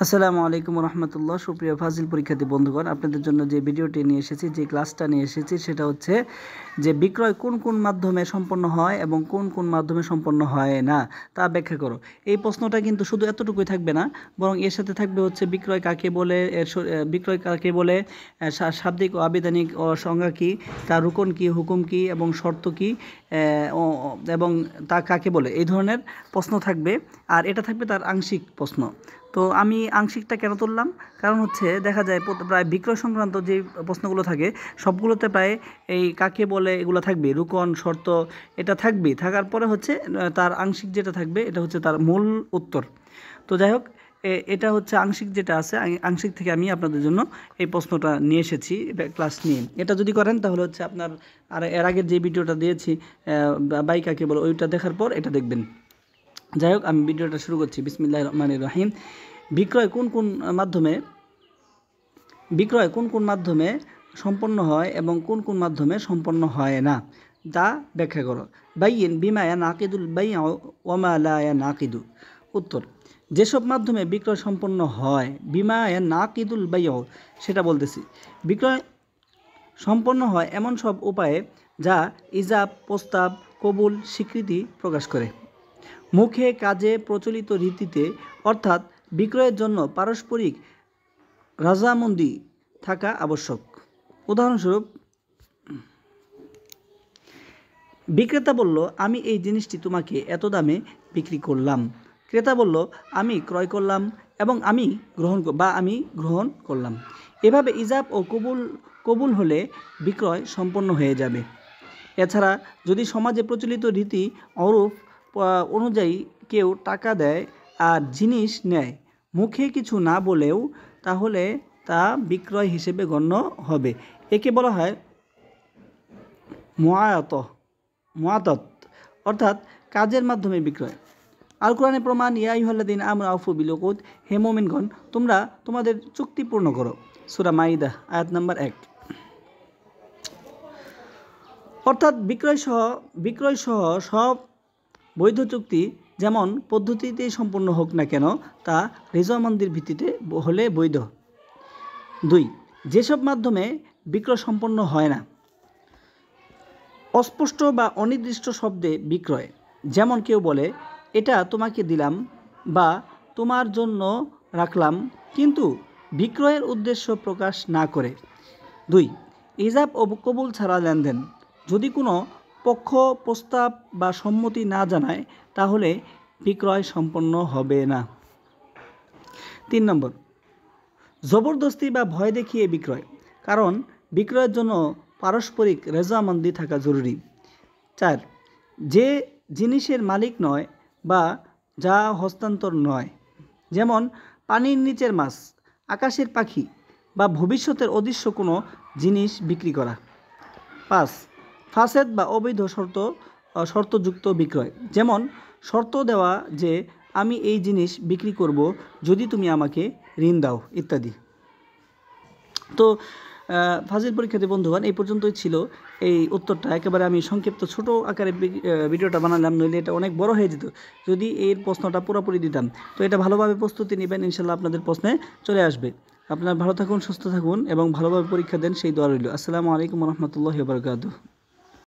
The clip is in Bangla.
আসসালামু আলাইকুম রহমতুল্লাহ। সুপ্রিয় ফাজিল পরীক্ষার্থী বন্ধুগণ, আপনাদের জন্য যে ভিডিওটি নিয়ে এসেছি, যে ক্লাসটা নিয়ে এসেছি, সেটা হচ্ছে যে বিক্রয় কোন কোন মাধ্যমে সম্পন্ন হয় এবং কোন কোন মাধ্যমে সম্পন্ন হয় না তা ব্যাখ্যা করো। এই প্রশ্নটা কিন্তু শুধু এতটুকুই থাকবে না, বরং এর সাথে থাকবে হচ্ছে বিক্রয় কাকে বলে, বিক্রয় কাকে বলে, শাব্দিক ও আবেদনিক ও সংজ্ঞা কী, তার রুকন কী, হুকুম কী এবং শর্ত কী, এবং তা কাকে বলে, এই ধরনের প্রশ্ন থাকবে। আর এটা থাকবে তার আংশিক প্রশ্ন। তো আমি আংশিকটা কেন তুললাম, কারণ হচ্ছে দেখা যায় প্রায় বিক্রয় সংক্রান্ত যে প্রশ্নগুলো থাকে সবগুলোতে প্রায় এই কাকে বলে এগুলো থাকবে, রুকন শর্ত এটা থাকবে, থাকার পরে হচ্ছে তার আংশিক যেটা থাকবে এটা হচ্ছে তার মূল উত্তর। তো যাই হোক, এটা হচ্ছে আংশিক যেটা আছে, আংশিক থেকে আমি আপনাদের জন্য এই প্রশ্নটা নিয়ে এসেছি ক্লাস নিয়ে। এটা যদি করেন তাহলে হচ্ছে আপনার আর এর আগের যে ভিডিওটা দিয়েছি বাই কাকে বলে, ওইটা দেখার পর এটা দেখবেন। যাই হোক, আমি ভিডিওটা শুরু করছি। বিসমিল্লাহির রহমানির রহিম। বিক্রয় কোন কোন মাধ্যমে সম্পন্ন হয় এবং কোন কোন মাধ্যমে সম্পন্ন হয় না তা ব্যাখ্যা করো। বাইয়িন বিমা ইয়ানাকিদুল বাই'আ ওয়া মা লা ইয়ানাকিদু। উত্তর: যেসব মাধ্যমে বিক্রয় সম্পন্ন হয়, বিমা ইয়ানাকিদুল বাই'আ সেটা বলতেছি। বিক্রয় সম্পন্ন হয় এমন সব উপায়ে যা ইজাব, প্রস্তাব, কবুল, স্বীকৃতি প্রকাশ করে। মুখে কাজে প্রচলিত রীতিতে, অর্থাৎ বিক্রয়ের জন্য পারস্পরিক রাজামন্দি থাকা আবশ্যক। উদাহরণস্বরূপ, বিক্রেতা বলল, আমি এই জিনিসটি তোমাকে এত দামে বিক্রি করলাম। ক্রেতা বলল, আমি ক্রয় করলাম এবং আমি গ্রহণ করলাম। এভাবে ইজাব ও কবুল হলে বিক্রয় সম্পন্ন হয়ে যাবে। এছাড়া যদি সমাজে প্রচলিত রীতি অরূপ অনুযায়ী কেউ টাকা দেয় আর জিনিস নেয়, মুখে কিছু না বলেও, তাহলে তা বিক্রয় হিসেবে গণ্য হবে। একে বলা হয় মুআতাত, অর্থাৎ কাজের মাধ্যমে বিক্রয়। আল কোরআনে প্রমাণ, ইয়া আইয়ুহাল্লাযীনা আমানু আউফু বিল উকুদ, হে মুমিনগণ, তোমরা তোমাদের চুক্তি পূর্ণ করো। সূরা মাইদা আয়াত নাম্বার 1। অর্থাৎ বিক্রয় সহ সব বৈধ চুক্তি যেমন পদ্ধতিতেই সম্পূর্ণ হোক না কেন, তা রেজামন্দির ভিত্তিতে হলে বৈধ। 2. যেসব মাধ্যমে বিক্রয় সম্পন্ন হয় না। অস্পষ্ট বা অনির্দিষ্ট শব্দে বিক্রয়, যেমন কেউ বলে, এটা তোমাকে দিলাম বা তোমার জন্য রাখলাম, কিন্তু বিক্রয়ের উদ্দেশ্য প্রকাশ না করে। 2. ইজাব ও কবুল ছাড়া লেনদেন, যদি কোনো পক্ষ প্রস্তাব বা সম্মতি না জানায় তাহলে বিক্রয় সম্পন্ন হবে না। 3 নম্বর, জবরদস্তি বা ভয় দেখিয়ে বিক্রয়, কারণ বিক্রয়ের জন্য পারস্পরিক রেজামন্দি থাকা জরুরি। 4. যে জিনিসের মালিক নয় বা যা হস্তান্তর নয়, যেমন পানির নিচের মাছ, আকাশের পাখি বা ভবিষ্যতের অদৃশ্য কোনো জিনিস বিক্রি করা। 5. ফাসেদ বা অবৈধ শর্তযুক্ত বিক্রয়, যেমন শর্ত দেওয়া যে আমি এই জিনিস বিক্রি করব যদি তুমি আমাকে ঋণ দাও, ইত্যাদি। তো ফাজিল পরীক্ষার্থী বন্ধুগণ, এই পর্যন্তই ছিল এই উত্তরটা। একেবারে আমি সংক্ষিপ্ত ছোট আকারে ভিডিওটা বানালাম, নইলে এটা অনেক বড় হয়ে যেত যদি এর প্রশ্নটা পুরোপুরি দিতাম। তো এটা ভালোভাবে প্রস্তুতি নেবেন, ইনশাল্লাহ আপনাদের প্রশ্নে চলে আসবে। আপনারা ভালো থাকুন, সুস্থ থাকুন এবং ভালোভাবে পরীক্ষা দেন, সেই দোয়া রইল। আসসালামু আলাইকুম রহমতুল্লাহি ওয়া বারাকাতুহু।